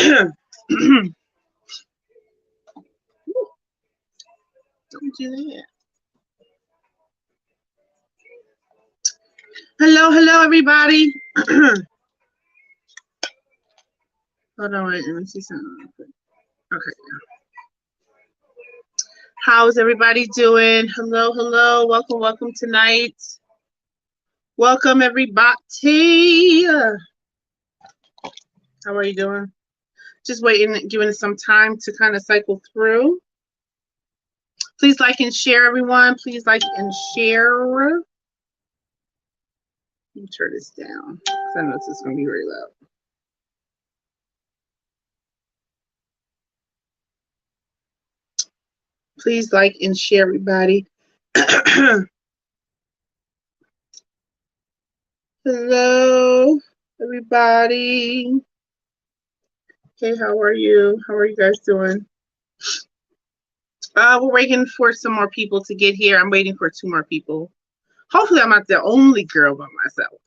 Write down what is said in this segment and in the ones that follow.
Don't do that. Hello, everybody. Hold on, wait, let me see something. Okay. How's everybody doing? Hello. Welcome tonight. Welcome, everybody. How are you doing? Just waiting, giving it some time to kind of cycle through. Please like and share, everyone. Please like and share. Let me turn this down because I know this is going to be very loud. Please like and share, everybody. Hello, everybody. Hey, how are you? How are you guys doing? We're waiting for some more people to get here. I'm waiting for 2 more people. Hopefully, I'm not the only girl by myself.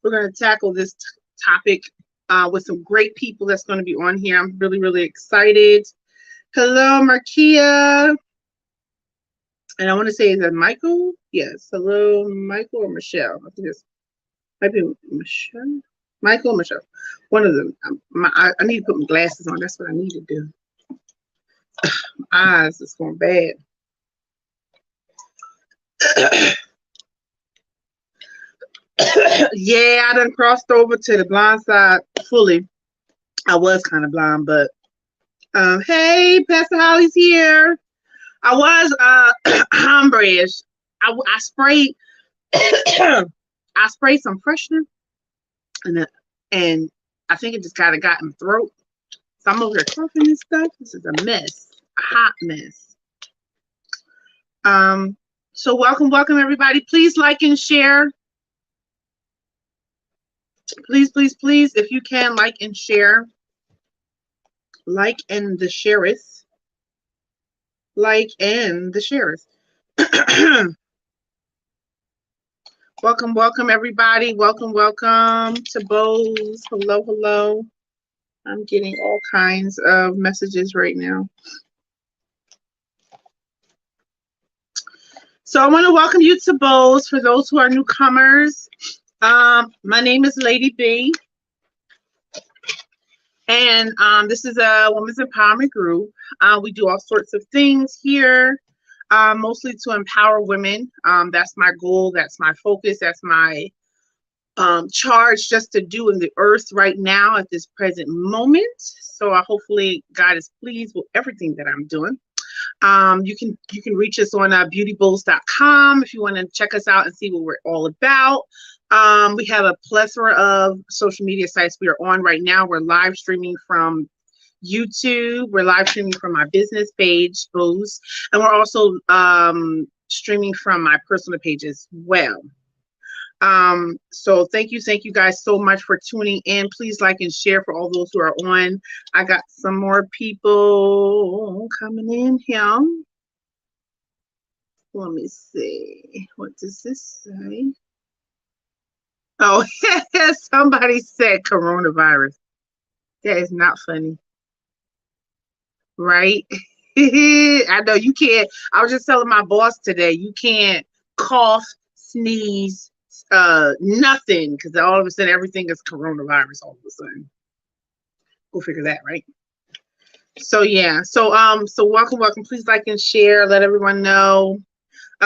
We're going to tackle this topic with some great people that's going to be on here. I'm really excited. Hello, Markia. And I want to say, is that Michael? Yes. Hello, Michael or Michelle? I think it's might be Michelle. Michael or Michelle. One of them. I need to put my glasses on. That's what I need to do. My eyes is going bad. Yeah, I done crossed over to the blind side fully. I was kind of blind, but hey, Pastor Holly's here. I was hombre-ish. I sprayed I sprayed some freshener and I think it just kind of got in the throat. So I'm over here coughing and stuff. This is a mess, a hot mess. So welcome everybody. Please like and share. Please, if you can, like and share. Like and the shareth. Like and the shareth. Welcome everybody. Welcome to Bose. Hello. I'm getting all kinds of messages right now. So I want to welcome you to Bose. For those who are newcomers, my name is Lady B. And this is a women's empowerment group. We do all sorts of things here, mostly to empower women. That's my goal. That's my focus. That's my charge just to do in the earth right now at this present moment. So hopefully God is pleased with everything that I'm doing. You can reach us on beautybowls.com if you want to check us out and see what we're all about. We have a plethora of social media sites we are on right now. We're live streaming from YouTube. We're live streaming from my business page, Bose, and we're also streaming from my personal page as well. So thank you guys so much for tuning in. Please like and share for all those who are on. I got some more people coming in here. Let me see. What does this say? Oh, somebody said coronavirus. That is not funny. Right? I know you can't. I was just telling my boss today, you can't cough, sneeze, nothing, because all of a sudden everything is coronavirus all of a sudden. Go figure that, right? So yeah, so welcome. Please like and share, let everyone know.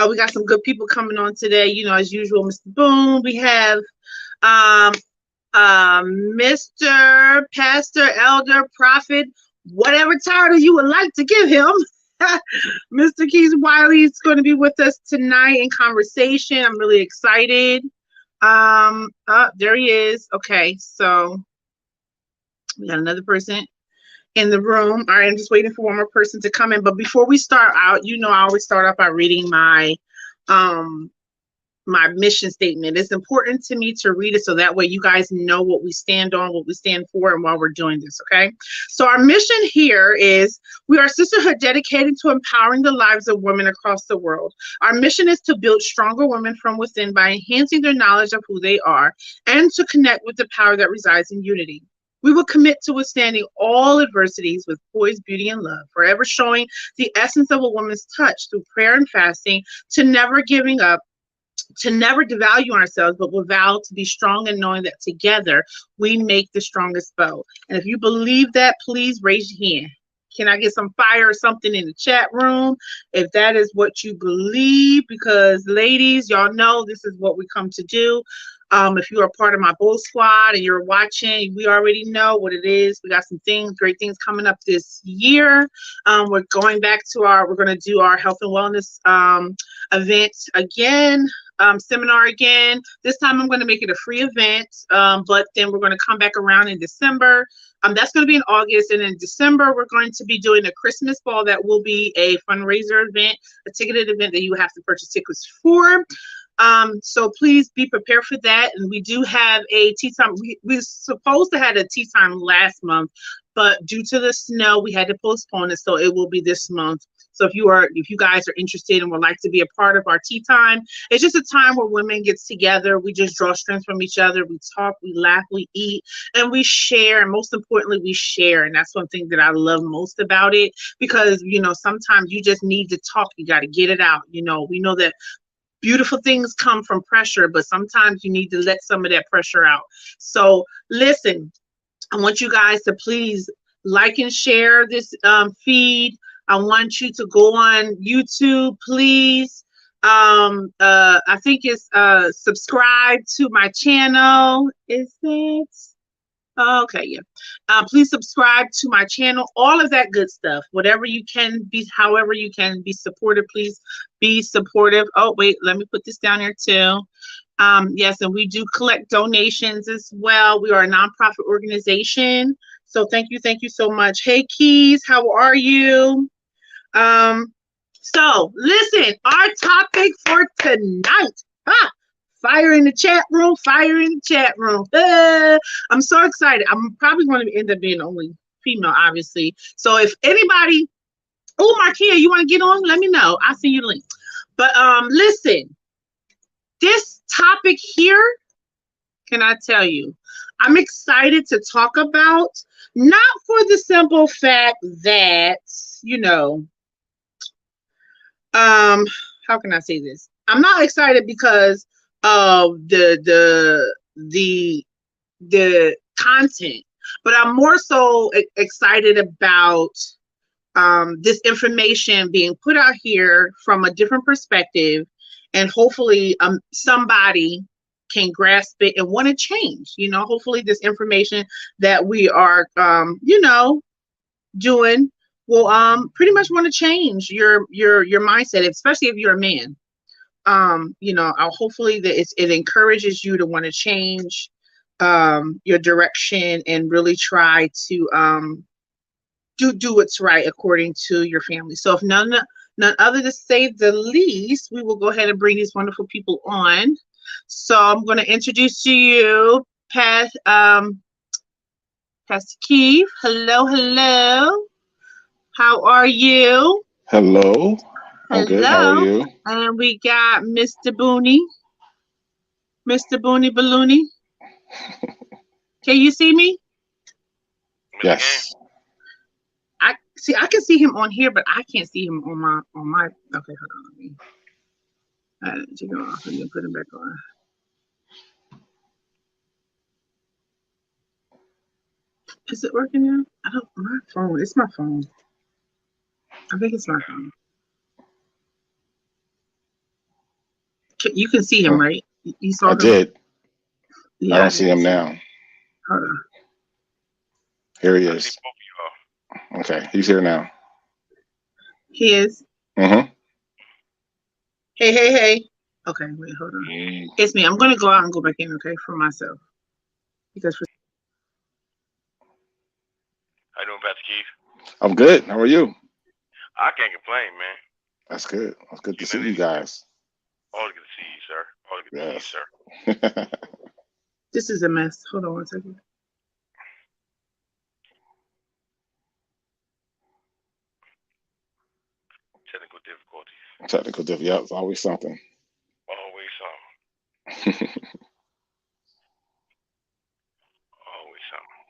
We got some good people coming on today, as usual. Mr. Boom, we have Mr. Pastor, Elder, Prophet, whatever title you would like to give him. Mr. Keys Wiley is going to be with us tonight in conversation. I'm really excited. There he is. Okay, so we got another person in the room. All right, I'm just waiting for one more person to come in. But before we start out, I always start off by reading my my mission statement. It's important to me to read it so that way you guys know what we stand on, what we stand for, and while we're doing this, okay? So our mission here is we are a sisterhood dedicated to empowering the lives of women across the world. Our mission is to build stronger women from within by enhancing their knowledge of who they are and to connect with the power that resides in unity. We will commit to withstanding all adversities with poise, beauty, and love, forever showing the essence of a woman's touch through prayer and fasting, to never giving up, to never devalue ourselves, but will vow to be strong and knowing that together we make the strongest bow. And if you believe that, please raise your hand. Can I get some fire or something in the chat room if that is what you believe? Because ladies, y'all know this is what we come to do. If you are part of my Bull Squad and you're watching, we already know what it is. We got some things, great things coming up this year. We're going back to we're going to do our health and wellness event again. Seminar again. This time I'm going to make it a free event, but then we're going to come back around in December. That's going to be in August, and in December we're going to be doing a Christmas ball that will be a fundraiser event, a ticketed event that you have to purchase tickets for. So please be prepared for that. And we do have a tea time. We were supposed to have a tea time last month, but due to the snow, we had to postpone it. So it will be this month. So if you guys are interested and would like to be a part of our tea time, it's just a time where women get together. We just draw strength from each other. We talk, we laugh, we eat, and we share. And most importantly, we share. And that's one thing that I love most about it, because, sometimes you just need to talk. You got to get it out. We know that beautiful things come from pressure, but sometimes you need to let some of that pressure out. So listen, I want you guys to please like and share this feed. I want you to go on YouTube, please. I think it's subscribe to my channel. Is it? Okay, yeah. Please subscribe to my channel. All of that good stuff. Whatever you can be, however you can be supportive, please be supportive. Oh, wait, let me put this down here too. Yes, and we do collect donations as well. We are a nonprofit organization. So thank you so much. Hey, Keys, how are you? So listen, our topic for tonight. Fire in the chat room, fire in the chat room. I'm so excited. I'm probably going to end up being the only female, obviously. So if anybody, Markia, you want to get on? Let me know. I'll send you the link. But listen, this topic here, can I tell you, I'm excited to talk about, not for the simple fact that, how can I say this? I'm not excited because of the content, but I'm more so excited about this information being put out here from a different perspective, and hopefully somebody can grasp it and want to change. Hopefully this information that we are doing will pretty much want to change your mindset, especially if you're a man. Hopefully that it encourages you to want to change your direction and really try to do what's right according to your family. So if none other to say the least, we will go ahead and bring these wonderful people on. So I'm going to introduce to you Pastor Keith. Hello. How are you? Hello. I'm good. How are you? And we got Mr. Booney. Mr. Booney Balloony. Can you see me? Yes. I can see him on here, but I can't see him on my okay, hold on. Let me take him off and then put him back on. Is it working now? My phone. It's my phone. I think it's my phone. You can see him, right? You saw I him? did. Yeah, I don't see him now. Hold on. Here he is. Okay, he's here now. He is? Mm-hmm. Hey. Okay, wait, hold on. It's me. I'm going to go out and go back in, okay, for myself. Because How you doing, Pastor Keith? I'm good. How are you? I can't complain, man. That's good. It's good to see you guys. Always good to see you, sir. Always good to see you, sir. This is a mess. Hold on one second. Technical difficulties. Technical difficulties. Yeah, it's always something. Always something. Always something.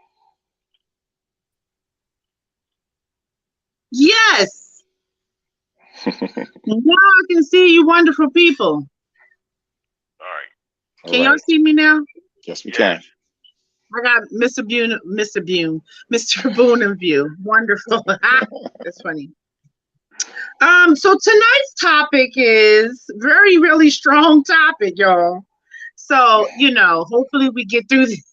Now I can see you wonderful people. All right. Can y'all see me now? Yes, we Yes. can. I got Mr. Boone in view. Wonderful. That's funny. So tonight's topic is very, really strong topic, y'all. So, hopefully we get through this.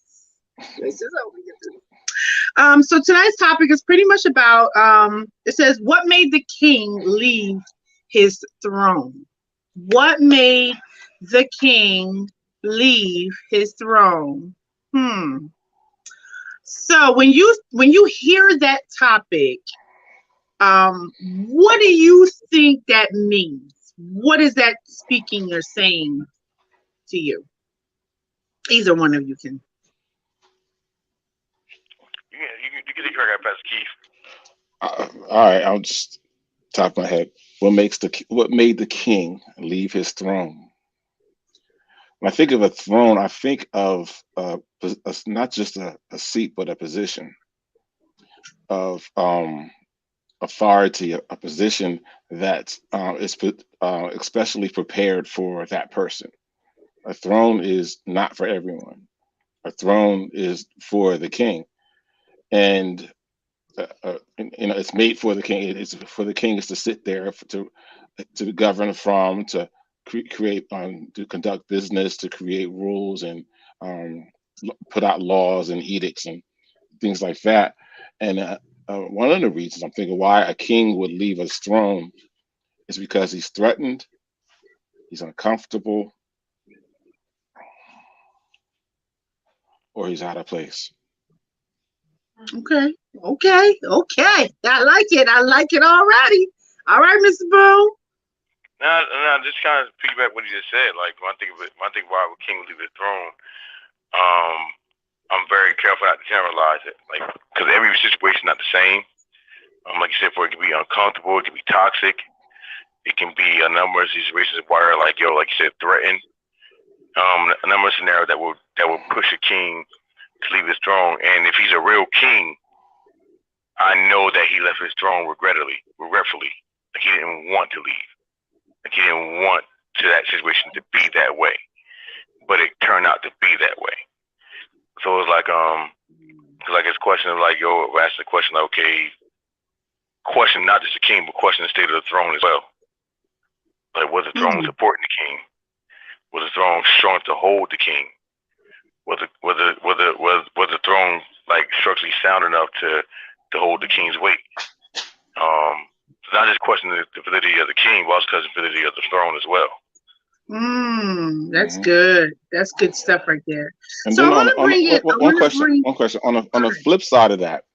So tonight's topic is pretty much about, it says, what made the king leave his throne? What made the king leave his throne? So when you hear that topic, what do you think that means? What is that speaking or saying to you? Either one of you can. You can take care of Pastor Keith. All right, I'll just top of my head. What made the king leave his throne? When I think of a throne, I think of not just a seat, but a position of authority, a position that is especially prepared for that person. A throne is not for everyone. A throne is for the king, and it's made for the king. It's for the king is to sit there to govern from, to create, to conduct business, to create rules and put out laws and edicts and things like that. And one of the reasons I'm thinking why a king would leave his throne is because he's threatened, he's uncomfortable, or he's out of place. Okay. I like it already. All right, Mr. Boo. Now, just kind of piggyback what you just said. Like when I think why would king leave his throne, I'm very careful not to generalize it. Like because every situation not the same. Like you said, it can be uncomfortable, it can be toxic, it can be a number of situations where like you said, threatened. A number of scenarios that will push a king to leave his throne. And if he's a real king, I know that he left his throne regretfully. Like he didn't want to leave. Like he didn't want that situation to be that way. But it turned out to be that way. So it's like it's question of like, we're asking the question like, okay, question not just the king, but question the state of the throne as well. Like was the throne supporting the king? Was the throne strong to hold the king? Was the throne like structurally sound enough to hold the king's weight? Not just questioning the validity of the king, but also the validity of the throne as well. That's good. That's good stuff right there. And so then one question on the flip side of that,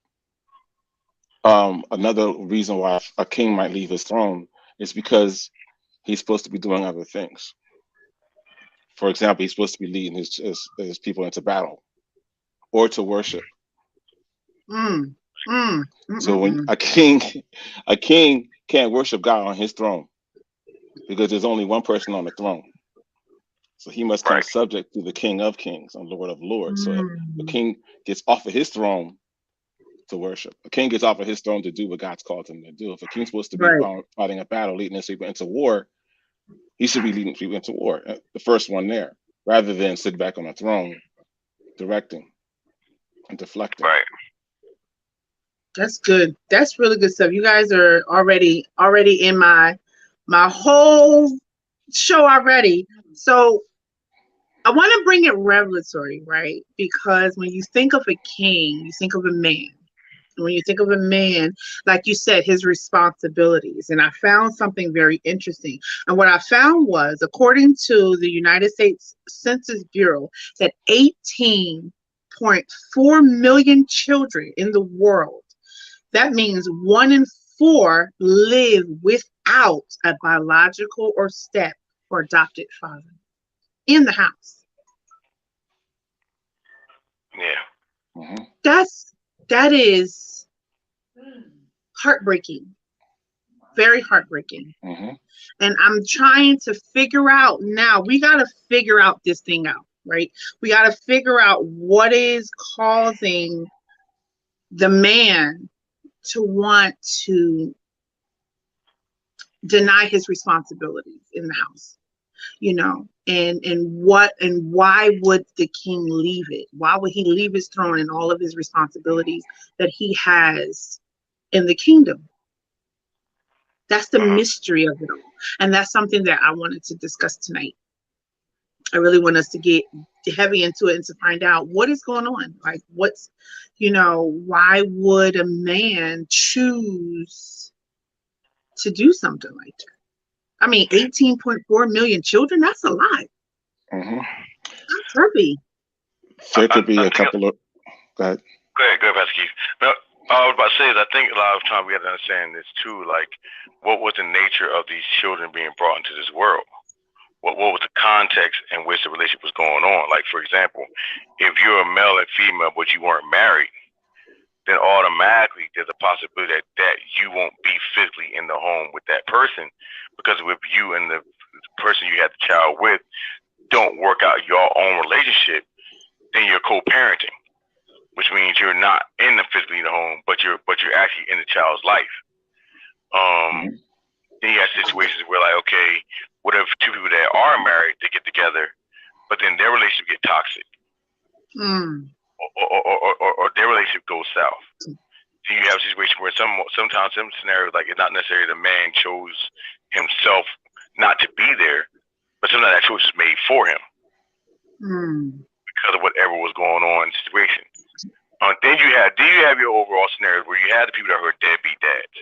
another reason why a king might leave his throne is because he's supposed to be doing other things. For example, he's supposed to be leading his people into battle or to worship. So when a king can't worship God on his throne because there's only one person on the throne. So he must come subject to the King of Kings and Lord of Lords. So the king gets off of his throne to worship. A king gets off of his throne to do what God's called him to do. If a king's supposed to be fighting a battle, leading his people into war, he should be leading people into war, the first one there, rather than sit back on a throne, directing and deflecting. Right. That's good. That's really good stuff. You guys are already in my whole show already. So I want to bring it revelatory, right? Because when you think of a king, you think of a man. And when you think of a man, like you said, his responsibilities. And I found something very interesting. And what I found was, according to the United States Census Bureau, that 18.4 million children in the world, that means 1 in 4 live without a biological or step or adopted father in the house. Yeah. That is heartbreaking. Very heartbreaking. And I'm trying to figure out now, we got to figure out this thing out, right? We got to figure out what is causing the man to want to deny his responsibilities in the house, you know, and why would the king leave it? Why would he leave his throne and all of his responsibilities that he has in the kingdom? That's the mystery of it all. And that's something that I wanted to discuss tonight. I really want us to get heavy into it and to find out what is going on. Like, what's, you know, why would a man choose to do something like that? I mean, 18.4 million children, that's a lot. Mm-hmm. That's heavy. There could be a couple of. Go ahead. Go ahead, Pastor Keith. No, I was about to say is I think a lot of times we have to understand this too. Like, what was the nature of these children being brought into this world? What was the context in which the relationship was going on? Like, for example, if you're a male and female but you weren't married, then automatically there's a possibility that you won't be physically in the home with that person, because if you and the person you had the child with don't work out your own relationship, then you're co-parenting, which means you're not in the physically in the home, but you're actually in the child's life. Then you have situations where, like, okay, what if two people that are married, they get together, but then their relationship get toxic, or their relationship goes south. So you have a situation where sometimes some scenarios, like, it's not necessarily the man chose himself not to be there, but sometimes that choice is made for him because of whatever was going on in the situation. Then you have your overall scenario where you have the people that are deadbeat dads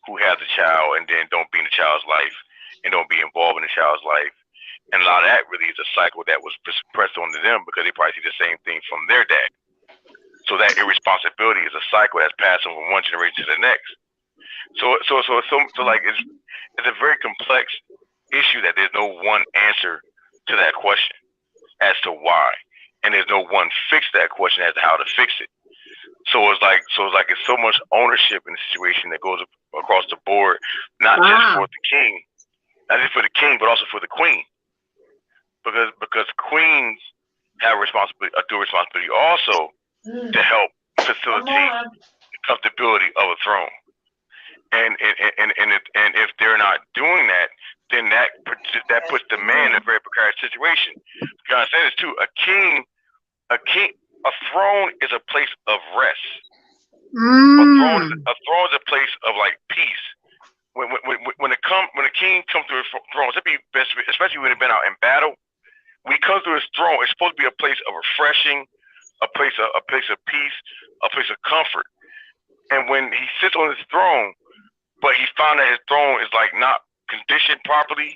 who have the child and then don't be in the child's life and don't be involved in the child's life. And a lot of that really is a cycle that was pressed onto them because they probably see the same thing from their dad. So that irresponsibility is a cycle that's passed from one generation to the next. So like it's a very complex issue that there's no one answer to that question as to why, and there's no one fix to that question as to how to fix it. So it's so much ownership in the situation that goes across the board, not just for the king, but also for the queen, because queens have a due responsibility also to help facilitate the comfortability of a throne. And if they're not doing that, then that puts the man in a very precarious situation. You understand this too. A throne is a place of rest. A throne is a place of, like, peace. When a king comes to his throne, especially when they've been out in battle, when he comes to his throne, it's supposed to be a place of refreshing, a place of peace, a place of comfort. And when he sits on his throne, but he found that his throne is, like, not conditioned properly,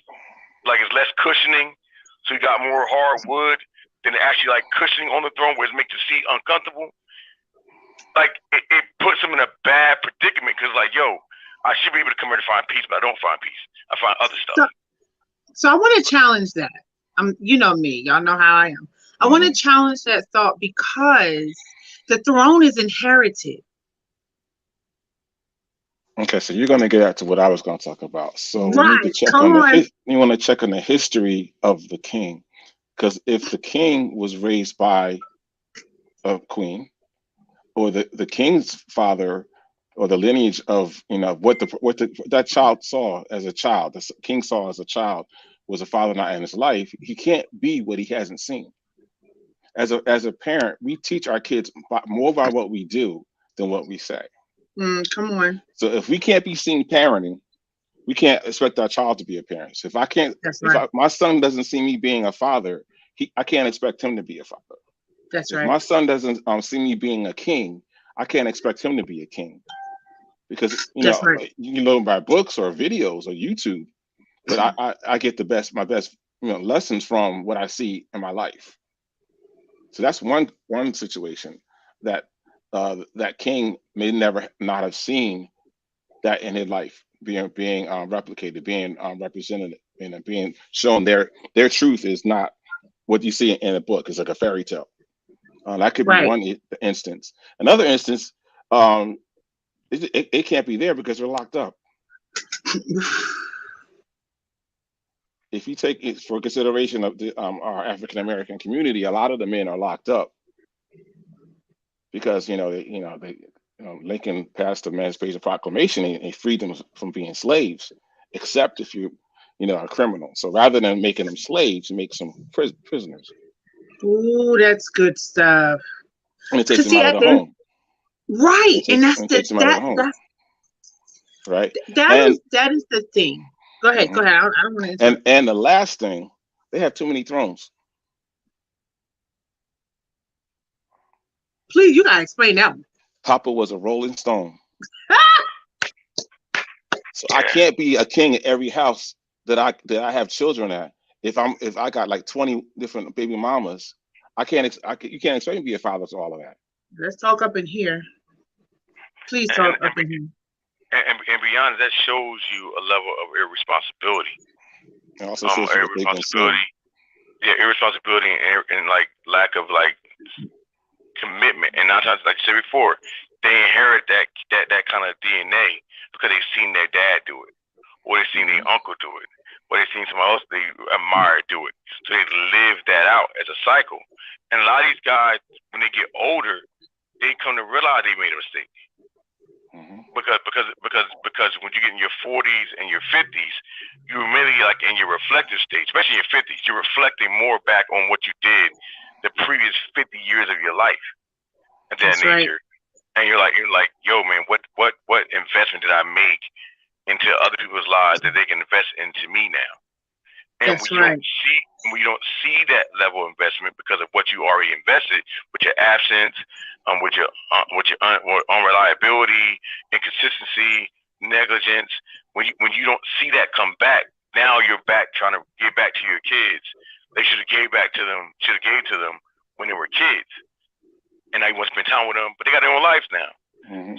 like it's less cushioning, so he got more hard wood than actually, like, cushioning on the throne where it makes the seat uncomfortable. Like, it puts him in a bad predicament because, like, yo, I should be able to come here to find peace, but I don't find peace. I find other stuff. So I want to challenge that. You know me, y'all know how I am. I want to challenge that thought because the throne is inherited. Okay, so you're going to get out to what I was going to talk about. So right. we need to check you want to check on the history of the king, because if the king was raised by a queen, or the king's father, or the lineage of, you know, what that child saw as a child, the king saw as a child, was a father not in his life, he can't be what he hasn't seen. As a parent, we teach our kids more by what we do than what we say. Come on. So if we can't be seen parenting, we can't expect our child to be a parent. So if my son doesn't see me being a father, I can't expect him to be a father. That's if right. my son doesn't see me being a king, I can't expect him to be a king. Because you can learn by books or videos or YouTube, but I get my best lessons from what I see in my life. So that's one situation that that king may never not have seen that in his life being replicated, being represented, and being shown their truth is not what you see in a book. It's like a fairy tale. That could be one instance. Another instance, it can't be there because they're locked up. If you take it for consideration of our African American community, a lot of the men are locked up because Lincoln passed the Emancipation Proclamation and freed them from being slaves, except if you are a criminal. So rather than making them slaves, you make some prisoners. Ooh, that's good stuff. And it takes them See, out of the home. right, and that's takes them out of the home. Right. That is the thing. Go ahead. Go ahead. I don't want to. And the last thing, they have too many thrones. Please, you gotta explain that one. Papa was a rolling stone. So I can't be a king at every house that I have children at. If I got like 20 different baby mamas, you can't expect me to be a father to all of that. Let's talk up in here. Please talk up in here. And beyond that, shows you a level of irresponsibility. It also shows you irresponsibility. Yeah, irresponsibility and like lack of like commitment. And nine times, like I said before, they inherit that kind of DNA because they've seen their dad do it, or they've seen their uncle do it, or they've seen someone else they admire do it. So they live that out as a cycle. And a lot of these guys, when they get older, they come to realize they made a mistake. Because when you get in your 40s and your 50s, you're really like in your reflective stage, especially in your 50s, you're reflecting more back on what you did the previous 50 years of your life and that nature. Right. And you're like, yo, man, what investment did I make into other people's lives that they can invest into me now? And when you don't see that level of investment because of what you already invested, with your absence, with your unreliability, inconsistency, negligence, when you don't see that come back, now you're back trying to give back to your kids. They should have gave to them when they were kids. And now you want to spend time with them, but they got their own lives now.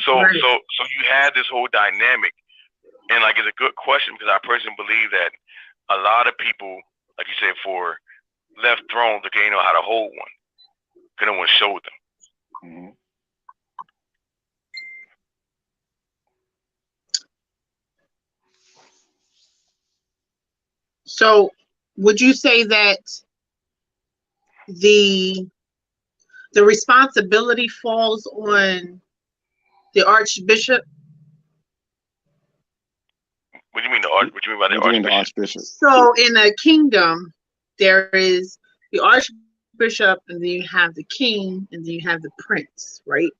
So you had this whole dynamic, and like it's a good question because I personally believe that a lot of people, like you said, for left thrones because they know how to hold one, because no one showed them. So, would you say that the responsibility falls on the archbishop? What do you mean by the archbishop? So in a kingdom, there is the archbishop, and then you have the king, and then you have the prince, right?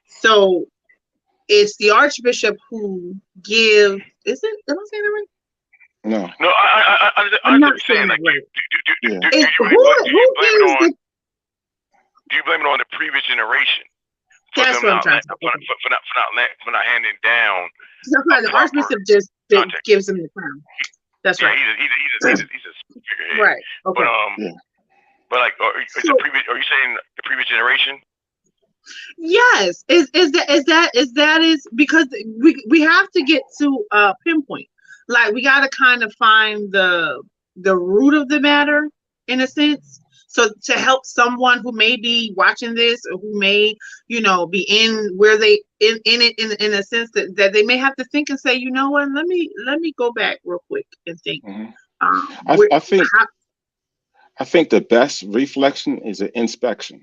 So it's the archbishop who gives. Is it? Am I saying that right? No, I'm not saying that right. Do you blame it on the previous generation? That's what I'm trying to say. For not handing down. The archbishop just gives him the crown. That's right. He's a figurehead. Right. Okay. But like, are you saying the previous generation? Yes. Is that because we have to get to pinpoint. Like we got to kind of find the root of the matter in a sense. So to help someone who may be watching this or who may, be in where they in it in a sense that they may have to think and say, you know what, let me go back real quick and think. I think the best reflection is an inspection.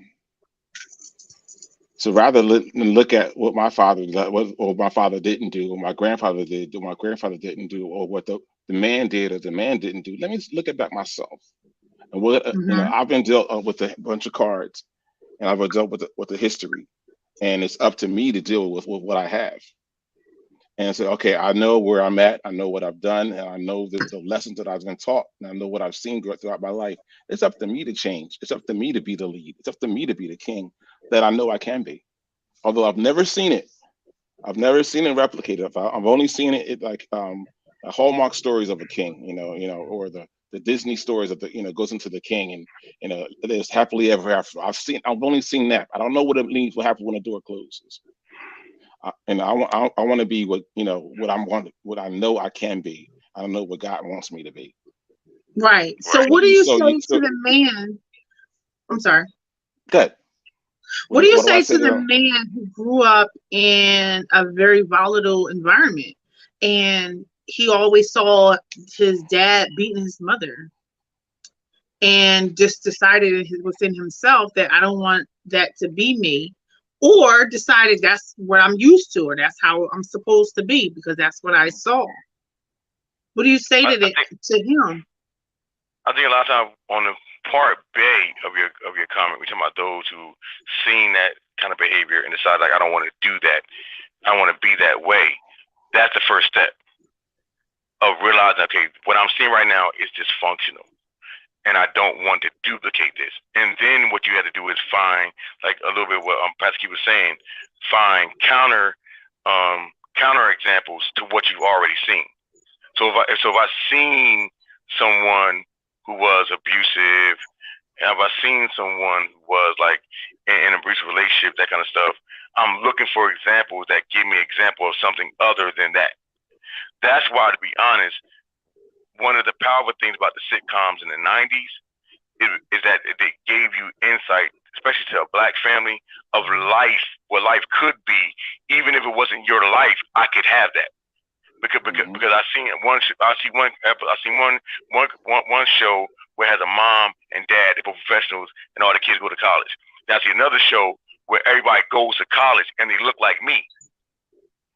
So rather than look at what my father did, or my father didn't do, or my grandfather did, or my grandfather didn't do, or what the man did or the man didn't do, let me look at back myself. And what I've been dealt with a bunch of cards, and I've been dealt with the history, and it's up to me to deal with what I have. And say, okay, I know where I'm at, I know what I've done, and I know the lessons that I've been taught, and I know what I've seen throughout my life. It's up to me to change. It's up to me to be the lead. It's up to me to be the king that I know I can be. Although I've never seen it. I've never seen it replicated. I've only seen it like Hallmark stories of a king, or the Disney stories of goes into the king and there's happily ever after. I've only seen that. I don't know what it means. What happens when the door closes? And I want to be what I know I can be. I don't know what God wants me to be. Right. So what do you say to the man? I'm sorry. Good. What do you say to the man who grew up in a very volatile environment, and he always saw his dad beating his mother, and just decided within himself that I don't want that to be me, or decided that's what I'm used to, or that's how I'm supposed to be because that's what I saw. What do you say to him? I think a lot of times on the part B of your comment, we're talking about those who seen that kind of behavior and decide like I don't want to do that, I want to be that way. That's the first step of realizing, okay, what I'm seeing right now is dysfunctional, and I don't want to duplicate this. And then what you have to do is find, like a little bit what Pastor Key was saying, find counter examples to what you've already seen. So if I've seen someone who was abusive, and if I've seen someone who was like in an abusive relationship, that kind of stuff, I'm looking for examples that give me an example of something other than that. That's why, to be honest, one of the powerful things about the sitcoms in the 90s is that they gave you insight, especially to a black family, of life, what life could be. Even if it wasn't your life, I could have that. Because I seen one show where it has a mom and dad, they're both professionals, and all the kids go to college. Now I see another show where everybody goes to college and they look like me.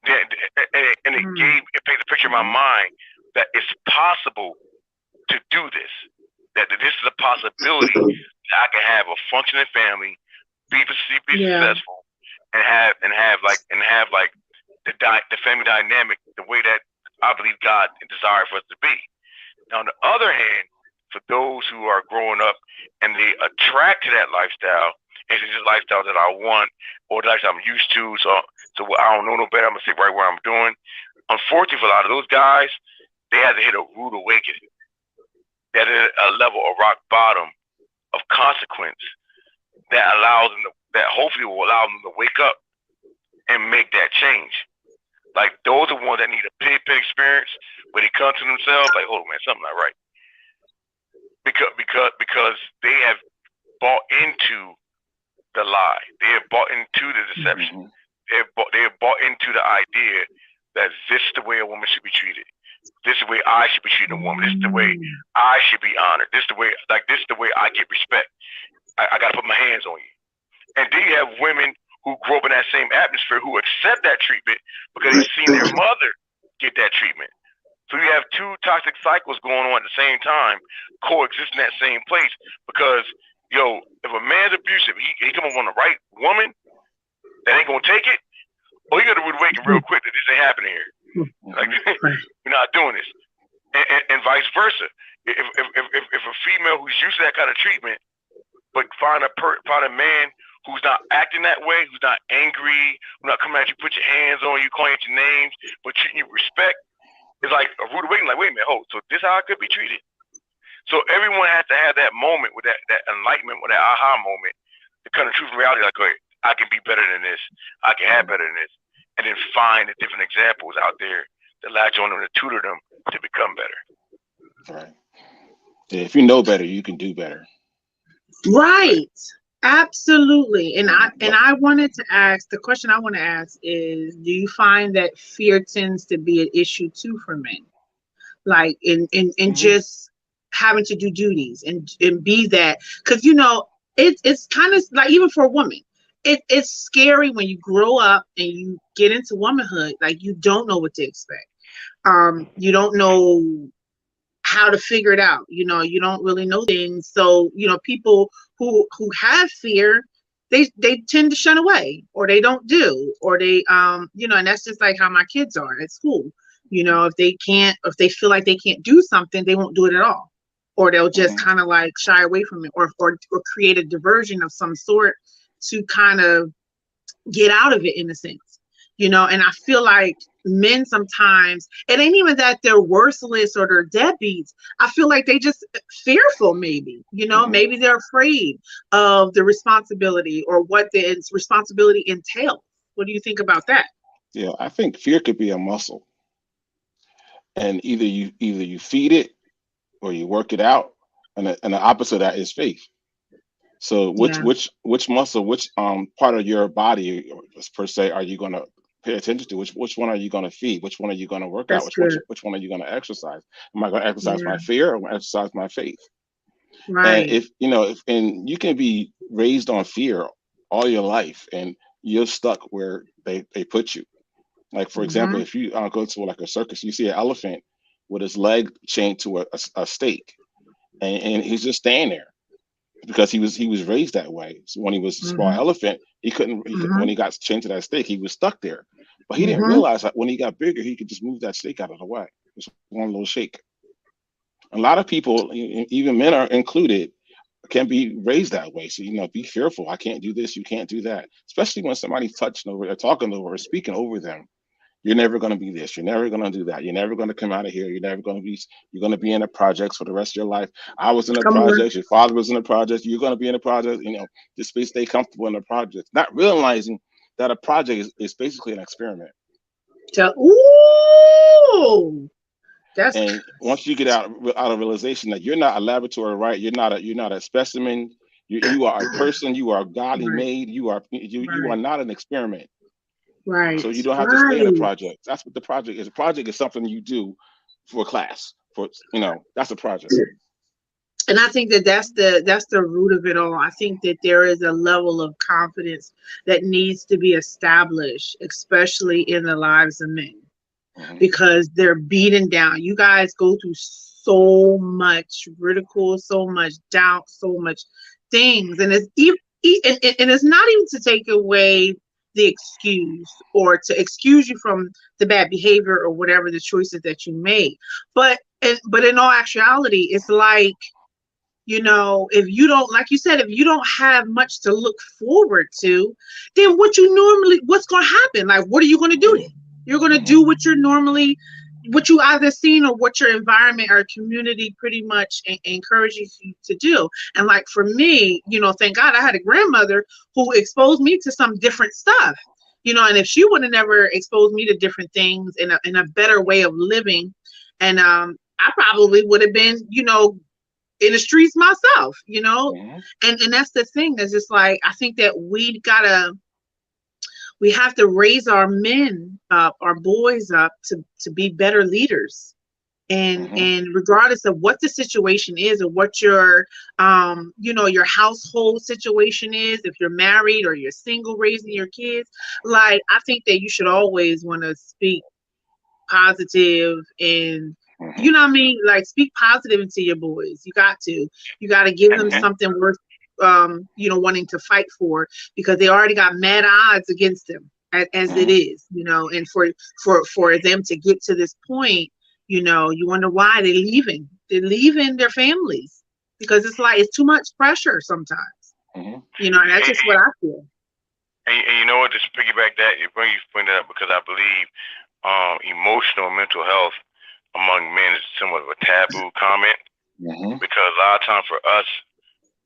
And it paints a picture in my mind that it's possible to do this. That this is a possibility that I can have a functioning family, be successful, and have the family dynamic the way that I believe God desired for us to be. Now, on the other hand, for those who are growing up and they attract to that lifestyle, and it's just a lifestyle that I want or the lifestyle I'm used to, so I don't know no better, I'm gonna sit right where I'm doing. Unfortunately, for a lot of those guys, they had to hit a rude awakening. They had a level of rock bottom of consequence that allows them that hopefully will allow them to wake up and make that change. Like those are ones that need a pig experience where they come to themselves like, hold on, man, something not right. Because they have bought into the lie. They have bought into the deception. They have bought into the idea that this is the way a woman should be treated. This is the way I should be treating a woman. This is the way I should be honored. This is the way I get respect. I got to put my hands on you. And then you have women who grow up in that same atmosphere who accept that treatment because they've seen their mother get that treatment. So you have two toxic cycles going on at the same time, coexisting in that same place. Because, if a man's abusive, he come up on the right woman that ain't gonna take it, or you got to rude awaken real quick that this ain't happening here. Like we're not doing this, and vice versa. If a female who's used to that kind of treatment, but find a man who's not acting that way, who's not angry, who's not coming at you, put your hands on you, calling you names, but treating you with respect, it's like a rude awakening. Like, wait a minute, so this how I could be treated? So everyone has to have that moment with that enlightenment, with that aha moment, to kind of truth and reality. Like, okay, I can be better than this. I can have better than this. And then find the different examples out there that latch on them to tutor them to become better. Right. Yeah, if you know better, you can do better. Right. Absolutely. And I wanted to ask, the question I want to ask is, do you find that fear tends to be an issue too for men? Like in just having to do duties and be that, because it's kind of like, even for a woman, it's scary when you grow up and you get into womanhood, like you don't know what to expect. You don't know how to figure it out. You don't really know things. So, people who have fear, they tend to shun away, or they don't do, or they and that's just like how my kids are at school. If they feel like they can't do something, they won't do it at all. Or they'll just kind of like shy away from it, or create a diversion of some sort to kind of get out of it, in a sense. And I feel like men sometimes, it ain't even that they're worthless or they're deadbeats. I feel like they just fearful, maybe, maybe they're afraid of the responsibility or what the responsibility entails. What do you think about that? Yeah, I think fear could be a muscle. And either you feed it or you work it out, and the opposite of that is faith. So which muscle, which part of your body per se are you going to pay attention to? Which one are you going to feed? Which one are you going to work out? Which one are you going to exercise? Am I going to exercise my fear, or am I going to exercise my faith? Right. And if you can be raised on fear all your life, and you're stuck where they put you. Like, for example, if you go to like a circus, you see an elephant with his leg chained to a stake, and he's just standing there because he was raised that way. So when he was a small elephant, he couldn't. When he got chained to that stake, he was stuck there. But he didn't realize that when he got bigger, he could just move that stake out of the way. Just one little shake. A lot of people, even men are included, can be raised that way. So, be careful. I can't do this. You can't do that. Especially when somebody's touching over or talking over or speaking over them. You're never going to be this. You're never going to do that. You're never going to come out of here. You're never going to be, you're going to be in the projects for the rest of your life. I was in the projects. Your father was in the projects. You're going to be in the projects. Just stay comfortable in the projects. Not realizing that a project is basically an experiment. Ooh. And once you get out of realization that you're not a laboratory, right? You're not a specimen. You are a person. You are godly made. You are not an experiment. Right. So you don't have to stay in a project. That's what the project is. A project is something you do for a class. That's a project. And I think that's the root of it all. I think that there is a level of confidence that needs to be established, especially in the lives of men, because they're beaten down. You guys go through so much ridicule, so much doubt, so much things, and it's it's not even to take away the excuse or to excuse you from the bad behavior or whatever the choices that you made, but in all actuality, it's like, if you don't, like you said, if you don't have much to look forward to, then what's going to happen? Like, what are you going to do then? You're going to do what you either seen or what your environment or community pretty much encourages you to do. And like for me, thank God I had a grandmother who exposed me to some different stuff, and if she would have never exposed me to different things in a better way of living, and I probably would have been, in the streets myself, and that's the thing. Is just like, I think that we have to raise our men up, our boys up to be better leaders. And regardless of what the situation is or what your your household situation is, if you're married or you're single raising your kids, like, I think that you should always want to speak positive and you know what I mean? Like, speak positive into your boys. You got to give them something worth wanting to fight for, because they already got mad odds against them as it is, and for them to get to this point, you wonder why they're leaving their families, because it's like, it's too much pressure sometimes. And that's just what I feel. And you know what, just piggyback that, you bring that up, because I believe emotional and mental health among men is somewhat of a taboo comment, because a lot of times for us,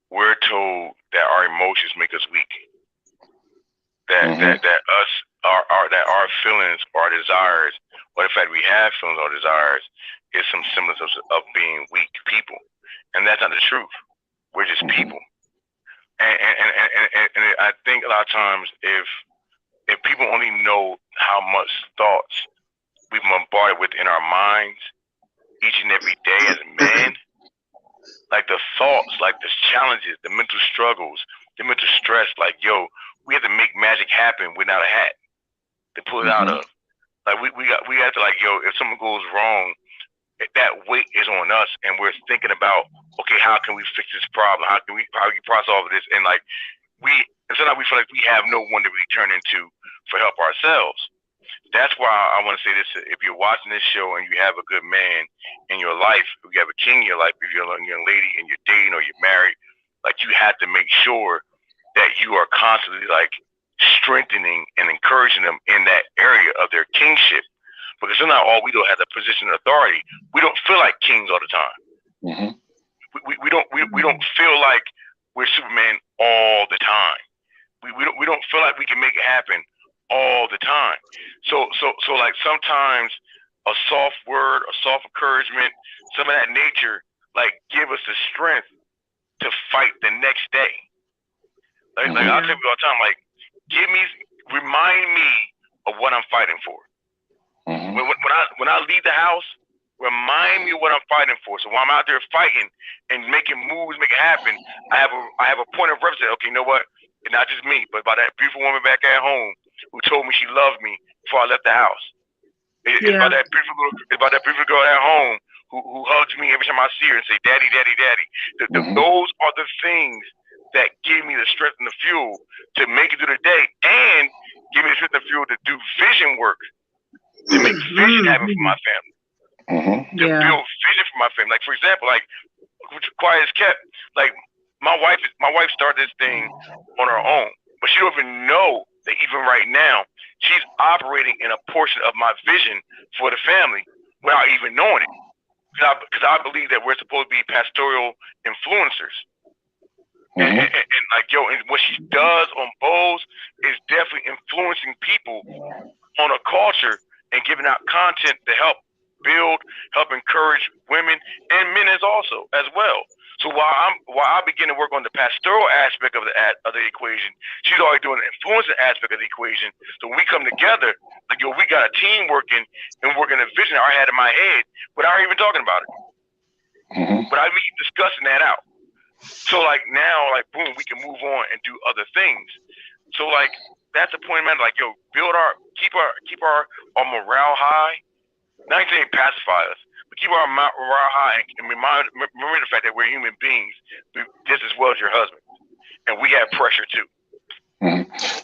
we're told that our emotions make us weak, that our feelings or our desires, or the fact we have feelings or desires, is some semblance of being weak people, and that's not the truth. We're just people, and I think a lot of times if people only know how much thoughts we bombarded with in our minds each and every day as men, like the thoughts, like the challenges, the mental struggles, the mental stress, like, yo, we have to make magic happen without a hat to pull it out of. Like, we have to, like, yo, if something goes wrong, that weight is on us, and we're thinking about, okay, how can we fix this problem? How can we process all of this? And like, sometimes we feel like we have no one to really turn into for help ourselves. That's why I want to say this: if you're watching this show and you have a good man in your life, if you have a king in your life, if you're a young lady and you're dating or you're married, like, you have to make sure that you are constantly, like, strengthening and encouraging them in that area of their kingship, because they're not all we don't have the position of authority. We don't feel like kings all the time. We don't feel like we're Superman all the time. We don't feel like we can make it happen all the time. So like, sometimes a soft word, a soft encouragement, some of that nature, like, give us the strength to fight the next day. Like I'll tell you all the time, like, remind me of what I'm fighting for. When I leave the house, remind me of what I'm fighting for. So while I'm out there fighting and making moves, make it happen, I have a point of reference. Okay, you know what? and not just me, but by that beautiful woman back at home who told me she loved me before I left the house. It's about that beautiful girl at home who hugs me every time I see her and say, "Daddy, Daddy, Daddy." Those are the things that give me the strength and the fuel to make it through the day, and give me the strength and fuel to do vision work, to make vision happen for my family, to build vision for my family. Like, for example, like quiet as kept. Like my wife started this thing on her own, but she don't even know that even right now she's operating in a portion of my vision for the family without even knowing it. Because I believe that we're supposed to be pastoral influencers. And like, and what she does on Bowls is definitely influencing people on a culture and giving out content to help build, help encourage women and men as well. So while I begin to work on the pastoral aspect of the equation, she's already doing the influencing aspect of the equation. So when we come together, like, we got a team working and working a vision I had in my head without even talking about it. But I mean discussing that out. So like now, like boom, we can move on and do other things. So like that's the point, man. Like, keep our morale high. Not saying pacify us, but keep our morale high and remember the fact that we're human beings just as well as your husband, and we have pressure too.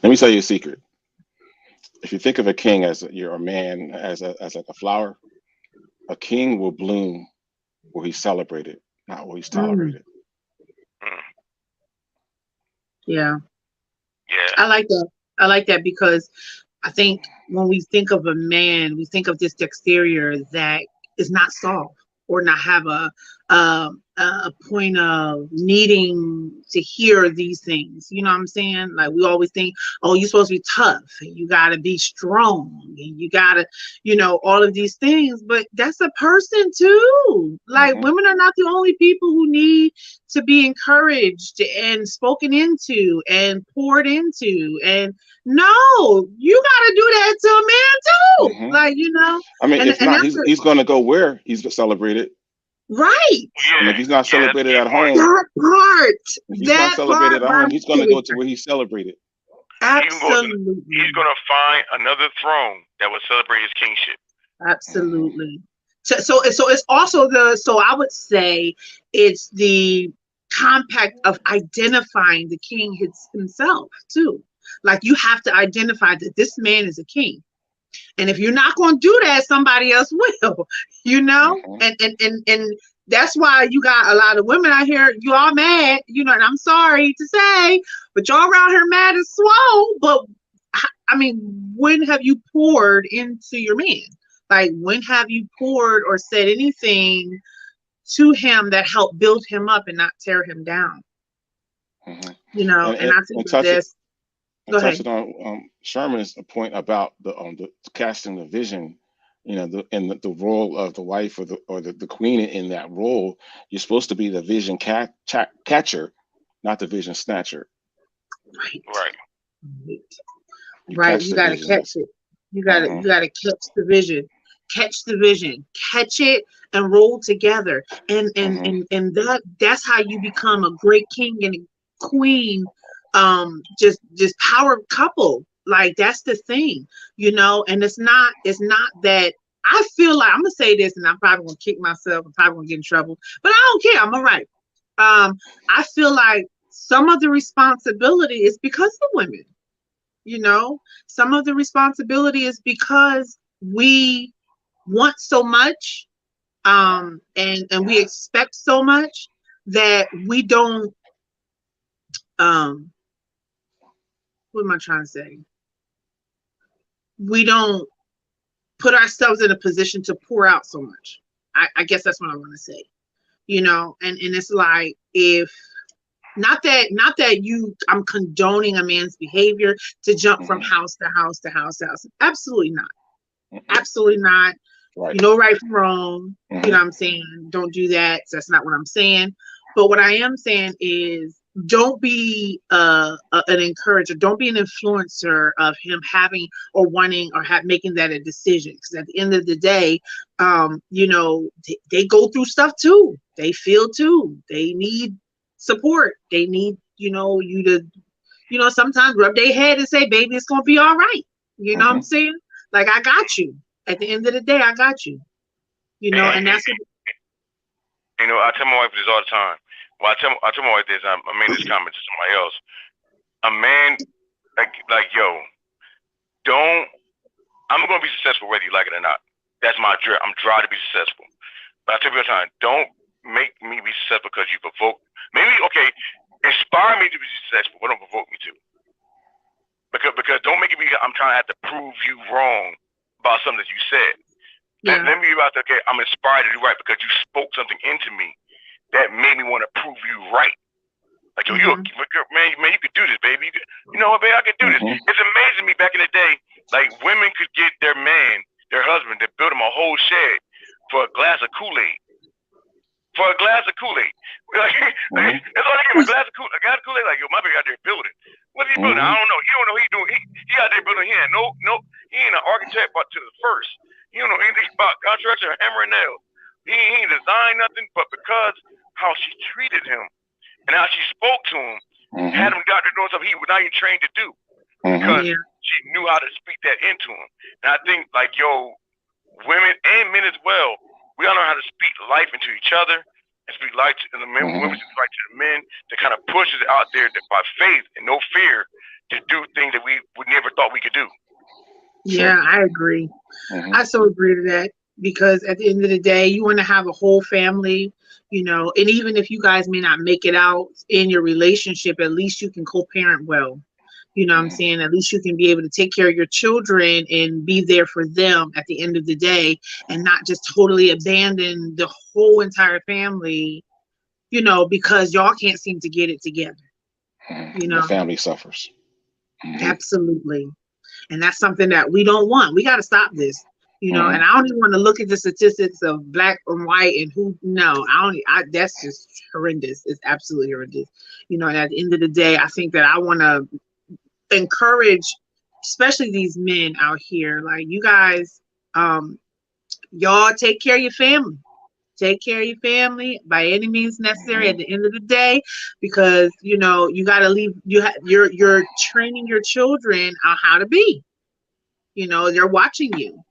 Let me tell you a secret. If you think of a king as a man as like a flower, a king will bloom where he's celebrated, not where he's tolerated. Yeah. I like that because I think when we think of a man, we think of this exterior that is not soft or not have a point of needing to hear these things. You know what I'm saying? Like, we always think, oh, you're supposed to be tough and you got to be strong and you got to, all of these things. But that's a person too. Like, women are not the only people who need to be encouraged and spoken into and poured into. And no, you got to do that to a man too. Like, I mean, if not, he's going to go where he's celebrated. Right. And if he's not celebrated at home, he's going to go to where he's celebrated. Absolutely. He's going to find another throne that will celebrate his kingship. Absolutely. So it's also I would say it's the compact of identifying the king himself too. Like, you have to identify that this man is a king. And if you're not going to do that, somebody else will, and that's why you got a lot of women out here, you all mad, and I'm sorry to say, but y'all around here mad as swole. But I mean, when have you poured into your man? Like, when have you poured or said anything to him that helped build him up and not tear him down? And I think this. Touching on Sherman's point about the casting the vision, and the role of the wife or the queen in that role. You're supposed to be the vision catcher, not the vision snatcher. Right. You got to catch it. You got to catch the vision. Catch the vision. Catch it and roll together. And that's how you become a great king and queen. Just power couple. Like, that's the thing, and it's not that I feel like, I'm gonna say this and I'm probably gonna kick myself, I'm probably gonna get in trouble, but I don't care, I'm all right. I feel like some of the responsibility is because of women, some of the responsibility is because we want so much, and we expect so much that we don't, what am I trying to say? We don't put ourselves in a position to pour out so much. I guess that's what I want to say, and it's like, if not that I'm condoning a man's behavior to jump from house to house to house to house. Absolutely not. Absolutely not. Right. Right from wrong. You know what I'm saying? Don't do that. So that's not what I'm saying. But what I am saying is, don't be an encourager. Don't be an influencer of him having or wanting or making that a decision. Because at the end of the day, they go through stuff too. They feel too. They need support. They need, you to sometimes rub their head and say, baby, it's gonna be all right. You know what I'm Mm-hmm. saying? Like, I got you. At the end of the day, I got you. And that's what, I tell my wife this all the time. Well, I tell my wife this. I made this comment to somebody else. A man, like yo, don't. I'm gonna be successful whether you like it or not. That's my drill. I'm trying to be successful. But I tell you all the time, don't make me be successful because you provoke. Maybe okay, inspire me to be successful, but don't provoke me to. Because don't make it be. I'm trying to have to prove you wrong about something that you said. yeah. Let me be about okay. I'm inspired to do right because you spoke something into me that made me want to prove you right. Like, yo, Mhm. man, you could do this, baby. You know what, baby, I could do this. Mm-hmm. It's amazing to me back in the day, like women could get their husband, to build them a whole shed for a glass of Kool-Aid. For a glass of Kool-Aid. Like, that's all they get, a glass of Kool-Aid. Like, yo, my baby out there building. What is he building? I don't know. He don't know what he's doing. He out there building. He ain't an architect, but to the first. He don't know anything about construction or hammer and nails. He ain't designed nothing, but because how she treated him and how she spoke to him, had him out there doing something he was not even trained to do. Because she knew how to speak that into him. And I think, like, yo, women and men as well, we all know how to speak life into each other and speak life to the men, women speak life to the men to kind of push us out there by faith and no fear to do things that we never thought we could do. Yeah, I agree. I so agree to that, because at the end of the day, you want to have a whole family, and even if you guys may not make it out in your relationship, at least you can co-parent well. You know what I'm saying? At least you can be able to take care of your children and be there for them at the end of the day, and not just totally abandon the whole entire family, because y'all can't seem to get it together. The family suffers. Absolutely. And that's something that we don't want. We got to stop this, and I don't even want to look at the statistics of black and white and that's just horrendous. It's absolutely horrendous. And at the end of the day, I think that I want to encourage, especially these men out here, like, you guys, y'all take care of your family. Take care of your family by any means necessary at the end of the day, because you got to leave. You're training your children on how to be. They're watching you.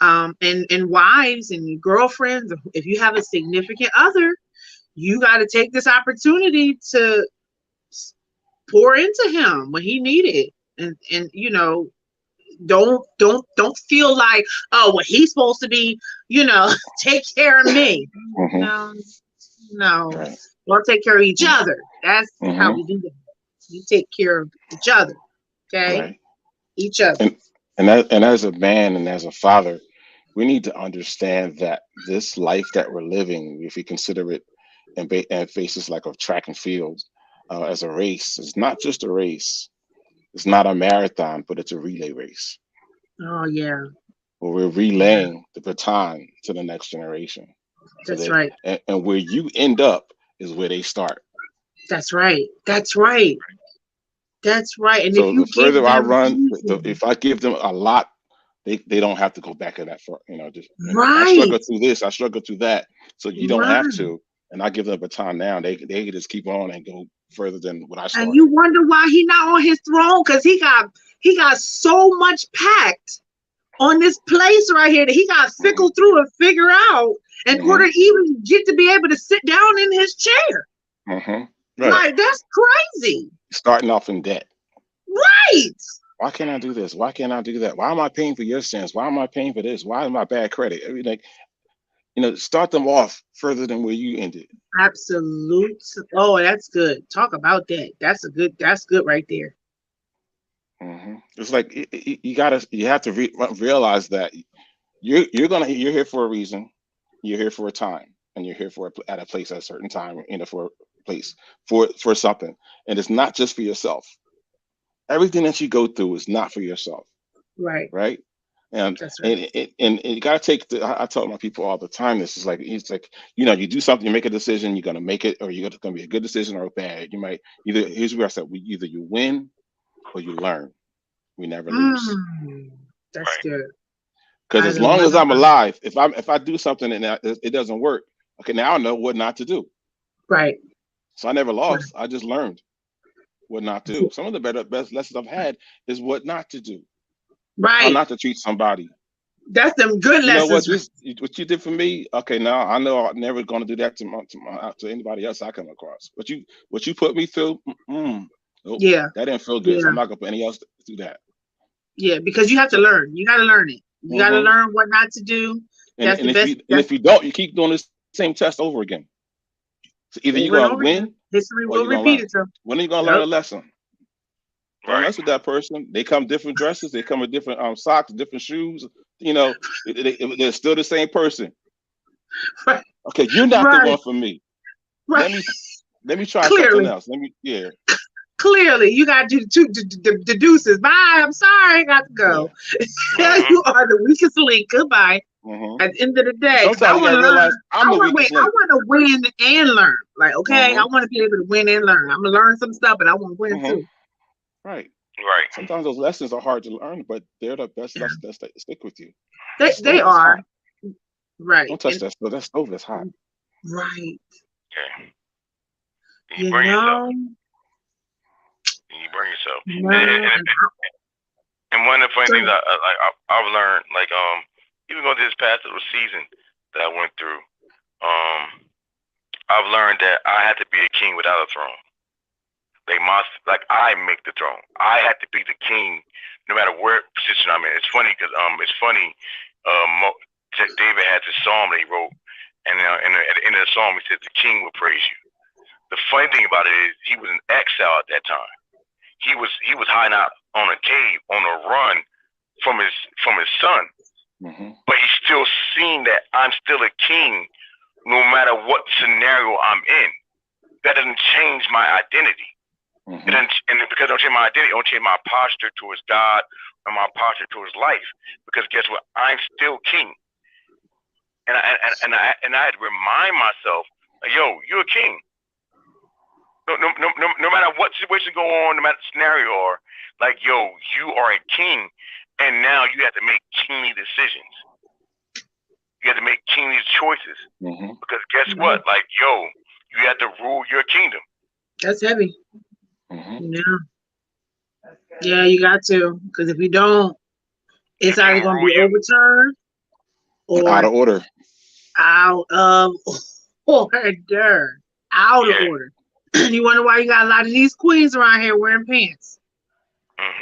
And wives and girlfriends, if you have a significant other, you got to take this opportunity to pour into him when he needed it. And don't feel like, oh, well, he's supposed to be, take care of me. No, Right. we'll take care of each other. That's how we do that. You take care of each other. Okay. Right. Each other. And as a man and as a father, we need to understand that this life that we're living, if we consider it and faces like a track and field as a race, it's not just a race. It's not a marathon, but it's a relay race. Oh yeah. Where we're relaying the baton to the next generation. That's right. And where you end up is where they start. That's right. That's right. That's right. And So if you the further I give them run, if I give them a lot, they don't have to go back to that far. I struggle through this, I struggle through that. So you don't have to. And I give them a baton now. They can just keep on and go further than what I started. And you wonder why he not on his throne, because he got so much packed on this place right here that he got to fickle through and figure out in order to even get to be able to sit down in his chair. Right. Like, that's crazy. Starting off in debt. Right. Why can't I do this? Why can't I do that? Why am I paying for your sins? Why am I paying for this? Why am I bad credit? I mean, like, start them off further than where you ended. Absolute. Oh, that's good. Talk about that. That's good right there. It's like you have to realize that you're here for a reason. You're here for a time, and you're here at a place at a certain time, for a place for something, and it's not just for yourself. Everything that you go through is not for yourself. Right. And that's right. And you gotta take I tell my people all the time, this is like, it's like, you do something, you make a decision, you're gonna make it, or you're gonna be a good decision or a bad. You might here's where I said, either you win or you learn. We never lose. That's good. Because as long as I'm alive, if I do something and it doesn't work, okay, now I know what not to do. Right. So I never lost. I just learned. what not to do. Some of the best lessons I've had is what not to do. Right. How not to treat somebody. That's them good You know lessons. what you did for me? Okay, now I know I'm never going to do that to anybody else I come across. What you put me through? Nope, Yeah. That didn't feel good. Yeah. So I'm not going to put anyone else through that. Yeah, because you have to learn. You got to learn it. You got to learn what not to do. That's the best. And if you don't, you keep doing the same test over again. So either you're going to win, history or will you're going to repeat learn. itself. When are you going to learn a lesson? Don't Right. mess with that person. They come different dresses. They come with different socks, different shoes. You know, they're still the same person. Right. Okay, you're not the one for me. Right. Let me try something else. Clearly, you got to do the deuces. Bye. I'm sorry. I got to go. Yeah. You are the weakest link. Goodbye. At the end of the day, sometimes you gotta realize I'm the weakest link. I want to win and learn. Like, okay, I want to be able to win and learn. I'm gonna learn some stuff, but I want to win too. Right. Right. Sometimes those lessons are hard to learn, but they're the best lessons that stick with you. They are. Right. Don't touch that stove. That stove is hot. Right. Okay. You burn yourself. You burn yourself. No. And one of the funny things I've learned, like even going through this past little season that I went through, I've learned that I had to be a king without a throne. I make the throne. I had to be the king, no matter where position I'm in. It's funny because David had this psalm that he wrote, and at the end of the psalm he said, "The king will praise you." The funny thing about it is he was in exile at that time. He was hiding out on a cave, on a run from his son. But he's still seen that I'm still a king, no matter what scenario I'm in. That doesn't change my identity. And because I don't change my identity, I don't change my posture towards God or my posture towards life. Because guess what? I'm still king. And I had to remind myself, like, yo, you're a king. No matter what situation go on, no matter the scenario, or like, yo, you are a king, and now you have to make kingly decisions. You have to make kingly choices. Because guess what? Like, yo, you have to rule your kingdom. That's heavy. Yeah, you got to. Because if you don't, it's either going to be overturned or out of order. Out of order. You wonder why you got a lot of these queens around here wearing pants.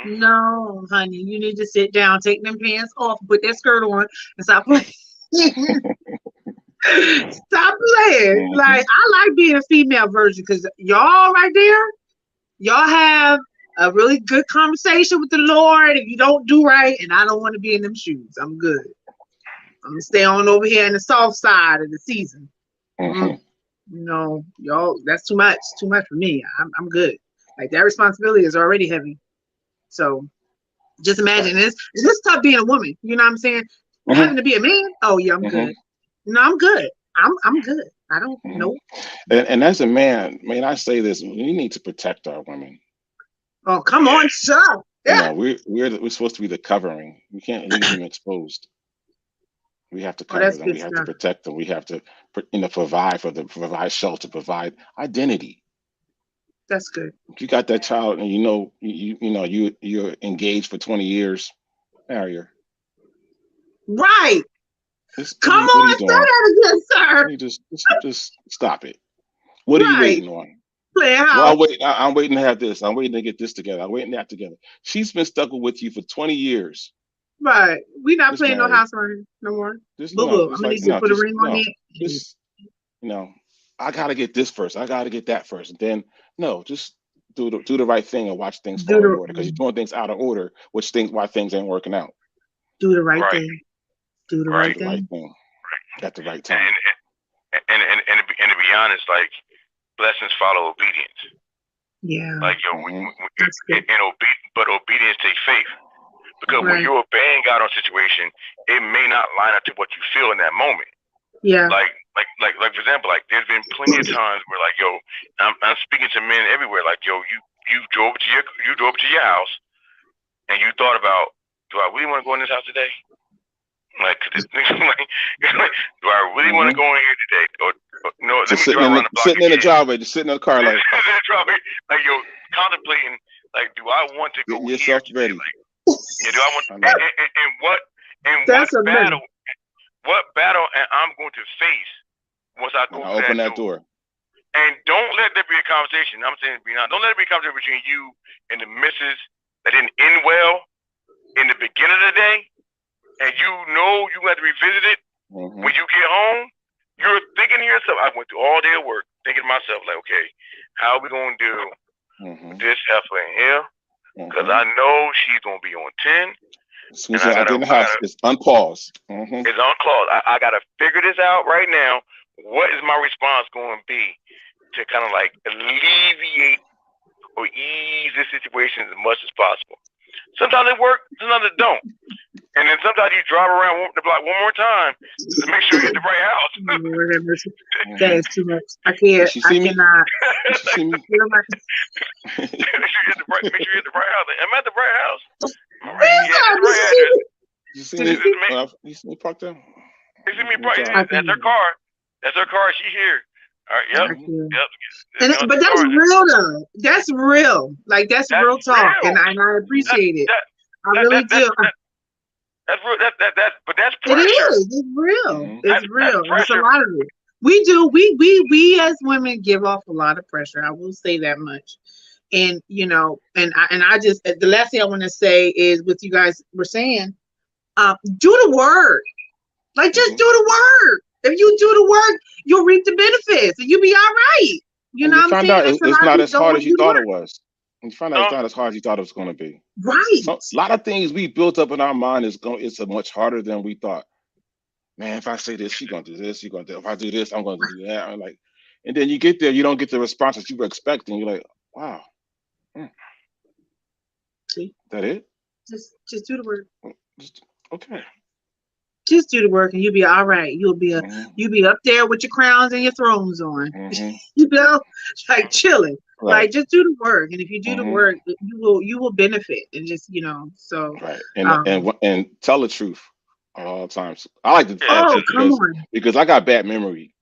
No, honey, you need to sit down, take them pants off, put that skirt on, and stop playing. Stop playing. Like, I like being a female version because y'all right there, y'all have a really good conversation with the Lord. If you don't do right, and I don't want to be in them shoes, I'm good. I'm gonna stay on over here in the soft side of the season. No, y'all, that's too much for me. I'm good. Like, that responsibility is already heavy. So just imagine it's tough being a woman. You know what I'm saying? Having to be a man. Oh yeah, I'm good. No, I'm good. I'm good. I don't know. And as a man, I say this: we need to protect our women. Oh, come on, sir. Yeah. We're supposed to be the covering. We can't leave them exposed. We have to cover them. We have to protect them. We have to, provide for them, provide shelter, provide identity. That's good. If you got that child, and you're engaged for 20 years, marry her. Right. Come on, say that again, sir. You just stop it. What are you waiting on? Well, I'm waiting to have this. I'm waiting to get this together. I'm waiting that together. She's been stuck with you for 20 years. Right. We're not playing no house running no more. Boo-boo. I'm gonna need you to put a ring on it. I gotta get this first. I gotta get that first. And then just do the right thing and watch things fall in order. Because you're doing things out of order, why things ain't working out. Do the right thing. Do the right thing. At the right time. And to be honest, like, blessings follow obedience. Yeah. Like, but obedience takes faith. Because when you're obeying God on a situation, it may not line up to what you feel in that moment. Yeah. Like for example, like, there's been plenty of times where, like, yo, I'm speaking to men everywhere. Like, yo, you drove to your house, and you thought about, do I really want to go in this house today? Like, do I really want to go in here today? Or no, let me drive around the block. Sitting in the driveway, just sitting in the car, like, like, yo, contemplating, like, do I want to go Getting here yourself today? ready. Like, yeah, do I want I know. and That's what amazing. battle am I'm going to face once I When go I through open that that door? door. And don't let there be a conversation. I'm saying, don't let there be a conversation between you and the missus that didn't end well in the beginning of the day, and you know you have to revisit it when you get home. You're thinking to yourself, I went through all day of work, thinking to myself, like, okay, how are we going to do with this heifer in here? Because I know she's going to be on 10. As soon as I get in the house, it's unpause. It's unclosed. I got to figure this out right now. What is my response going to be to kind of like alleviate or ease this situation as much as possible? Sometimes it works, sometimes it don't. And then sometimes you drive around the block one more time to make sure you hit the right house. That is too much. I can't. I cannot. Did she see me? Make sure you hit the right house. Am I at the right house? All right. Yeah, that's the right address. You see me? You see me parked there? You see me parked there? That's her car. That's her car. She here. All right. Yep. But that's real though. That's real. Like that's real talk, and I appreciate it. I really do. That's real. But that's pressure. It is. It's real. It's real. It's a lot of it. We do. We as women give off a lot of pressure. I will say that much. And I just the last thing I want to say is what you guys were saying. Do the work. Like just do the work. If you do the work, you'll reap the benefits, and you'll be all right. You know what I'm saying? It's not as hard as you thought it was. You find out it's not as hard as you thought it was going to be. Right. So, a lot of things we built up in our mind it's much harder than we thought. Man, if I say this, she's gonna do this. She's gonna do. If I do this, I'm gonna do that. I'm like, and then you get there, you don't get the response that you were expecting. You're like, wow. See? That it? Just do the work. Okay. Just do the work, and you'll be all right. You'll be up there with your crowns and your thrones on. Like chilling. Right. Like just do the work, and if you do the work, you will benefit, and just so right. And tell the truth at all times. I like to tell the truth because I got bad memory.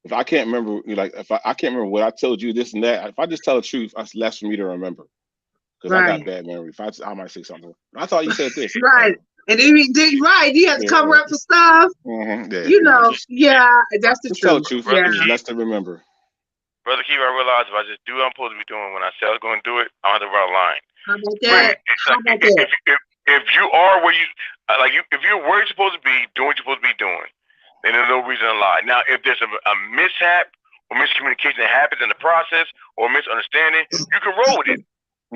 If I can't remember, if I can't remember what I told you, this and that. If I just tell the truth, it's less for me to remember because I got bad memory. If I might say something, I thought you said this. Right. And then you have to cover up for stuff. That's the truth. Tell the truth. It's less to remember. Brother Keith, I realized if I just do what I'm supposed to be doing when I say I was going to do it, I don't have to run a line. How about that? If you are where you if you're where you're supposed to be, doing what you're supposed to be doing, then there's no reason to lie. Now, if there's a mishap or miscommunication that happens in the process or misunderstanding, you can roll with it.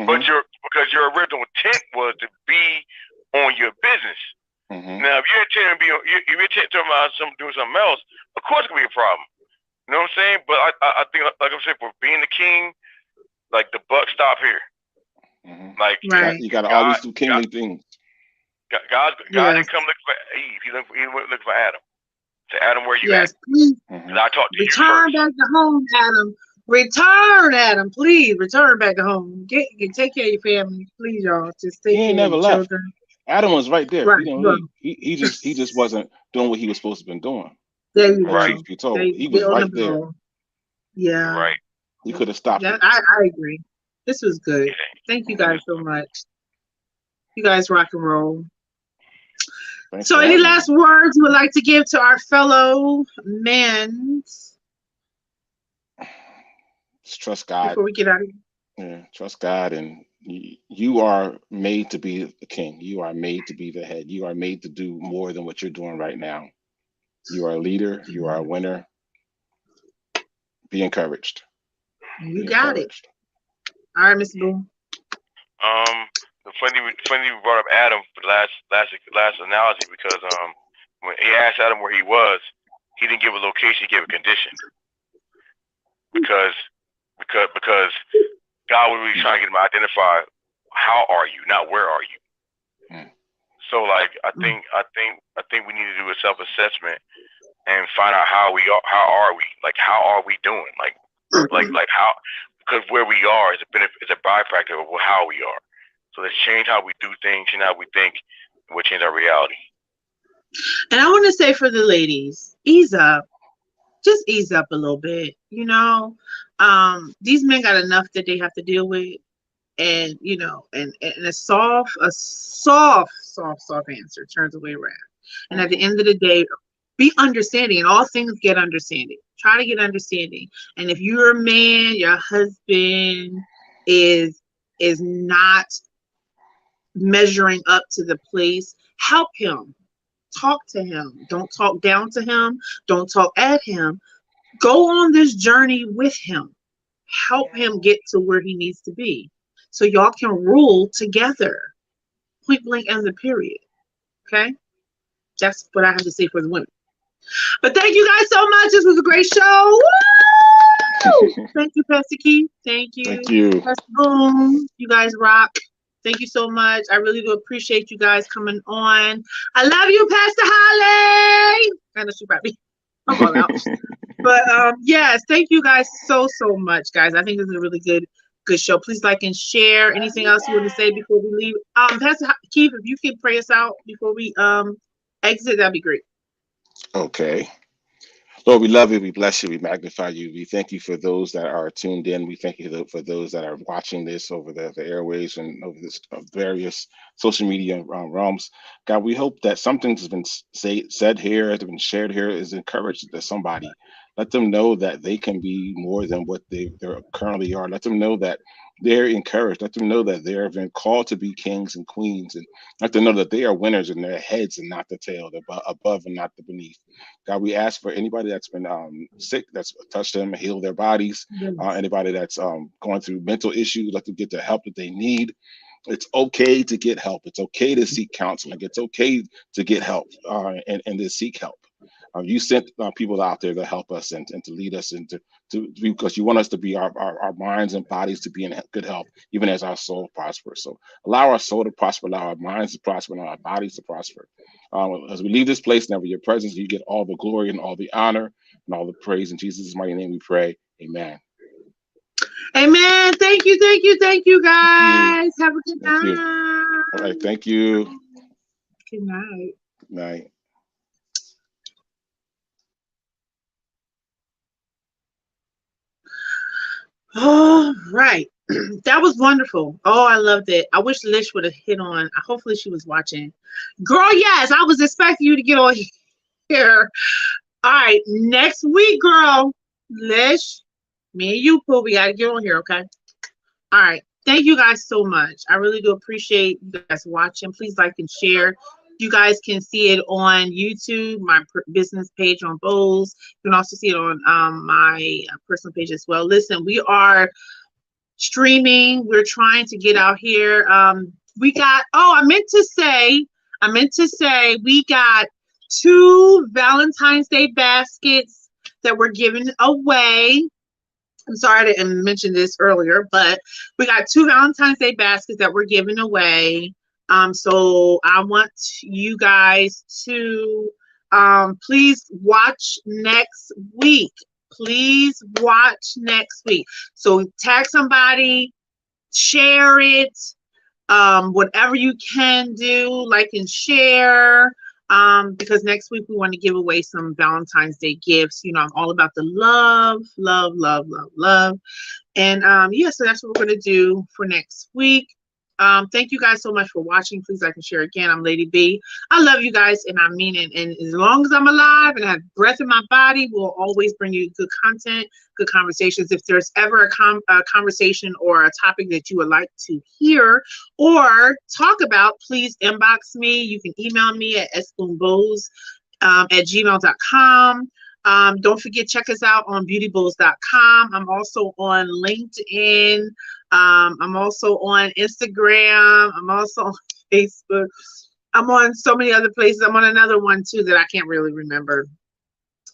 But because your original intent was to be on your business. Now, if you're intending to be, if you're intending to doing something else, of course it could be a problem. You know what I'm saying? But I think, like I'm saying, for being the king, like the buck stop here. Like you got to always do kingly things. God didn't come look for Eve. He went look for Adam. To Adam, where you at? Please. I talked to return you first. Back to home, Adam. Return, Adam. Please return back to home. Take care of your family, please, y'all. Just take care of your children. Adam was right there. Right, he just wasn't doing what he was supposed to have been doing. There you go. Truth be told, he was right there. Yeah. Right. He could have stopped it. I agree. This was good. Thank you guys so much. You guys rock and roll. Thanks so any last words you would like to give to our fellow men? Just trust God. Before we get out of here. Yeah, trust God, and you are made to be the king. You are made to be the head. You are made to do more than what you're doing right now. You are a leader. You are a winner. Be encouraged. You got it. All right, Mr. Boone. The funny you brought up Adam for the last analogy because when he asked Adam where he was, he didn't give a location. He gave a condition because God was really trying to get him to identify how are you, not where are you. So I think we need to do a self-assessment and find out how are we, like how are we doing, like how, because where we are is a byproduct of how we are. So let's change how we do things, change how we think, and we'll change our reality. And I want to say for the ladies, ease up. Just ease up a little bit, These men got enough that they have to deal with, and and a soft answer turns away wrath. And at the end of the day, be understanding. In all things, get understanding. Try to get understanding. And if you're a man, your husband is not measuring up to the place, help him. Talk to him. Don't talk down to him. Don't talk at him. Go on this journey with him. Help him get to where he needs to be. So y'all can rule together. Point blank and the period. Okay? That's what I have to say for the women. But thank you guys so much. This was a great show. Woo! Thank you, Pastor Keith. Thank you. Thank you. Pastor Boom. You guys rock. Thank you so much. I really do appreciate you guys coming on. I love you, Pastor Holly. I know she probably I'm all out. But yes, thank you guys so much, guys. I think this is a really good show. Please like and share. Anything else you want to say before we leave? Pastor Keith, if you can pray us out before we exit, that'd be great. Okay. Lord, we love you. We bless you. We magnify you. We thank you for those that are tuned in. We thank you for those that are watching this over the airways and over this various social media realms. God, we hope that something has been said here, has been shared here, is encouraged to somebody. Let them know that they can be more than what they currently are. Let them know that they're encouraged. Let them know that they're been called to be kings and queens, and let them know that they are winners in their heads and not the tail, above and not the beneath. God, we ask for anybody that's been sick, that's touched them, heal their bodies. Anybody that's going through mental issues, let them get the help that they need. It's okay to get help. It's okay to seek counseling. It's okay to get help and to seek help. You sent people out there to help us and to lead us and to because you want us to be our minds and bodies to be in good health, even as our soul prospers. So allow our soul to prosper, allow our minds to prosper, and allow our bodies to prosper. As we leave this place, never your presence, you get all the glory and all the honor and all the praise. In Jesus' mighty name we pray. Amen. Amen. Thank you, guys. Have a good Thank you. night. All right. Thank you. Good night. Good night. All right. That was wonderful. Oh, I loved it. I wish Lish would have hit on. Hopefully she was watching. Girl, yes, I was expecting you to get on here. All right. Next week, girl. Lish, me and you, Pooh, we got to get on here, okay? All right. Thank you guys so much. I really do appreciate you guys watching. Please like and share. You guys can see it on YouTube, my business page on Bowls. You can also see it on my personal page as well. Listen, we are streaming. We're trying to get out here. We got, I meant to say we got 2 Valentine's Day baskets that we're giving away. I'm sorry I didn't mention this earlier, but we got 2 Valentine's Day baskets that we're giving away. So I want you guys to please watch next week. Please watch next week. So tag somebody, share it, whatever you can do, like and share. Because next week we want to give away some Valentine's Day gifts. You know, I'm all about the love. And yeah, so that's what we're going to do for next week. Thank you guys so much for watching. Please like and share again. I'm Lady B. I love you guys, and I mean it. And as long as I'm alive and I have breath in my body, we'll always bring you good content, good conversations. If there's ever a conversation or a topic that you would like to hear or talk about, please inbox me. You can email me at spoonbows at gmail.com. Don't forget, check us out on beautybowls.com. I'm also on LinkedIn. I'm also on Instagram. I'm also on Facebook. I'm on so many other places. I'm on another one too that I can't really remember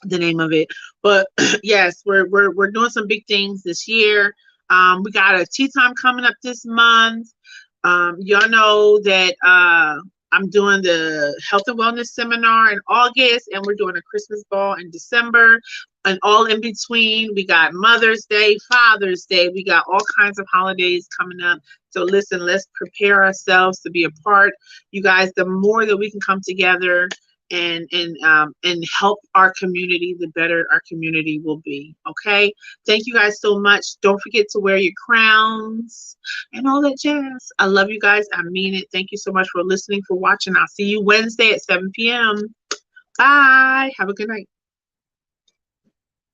the name of it. But yes, we're doing some big things this year. We got a tea time coming up this month. Y'all know that I'm doing the health and wellness seminar in August, and we're doing a Christmas ball in December, and all in between. We got Mother's Day, Father's Day. We got all kinds of holidays coming up. So listen, let's prepare ourselves to be a part. You guys, the more that we can come together and help our community, the better our community will be. Okay, thank you guys so much. Don't forget to wear your crowns and all that jazz. I love you guys. I mean it. Thank you so much for listening, for watching. I'll see you Wednesday at 7 p.m. Bye. Have a good night.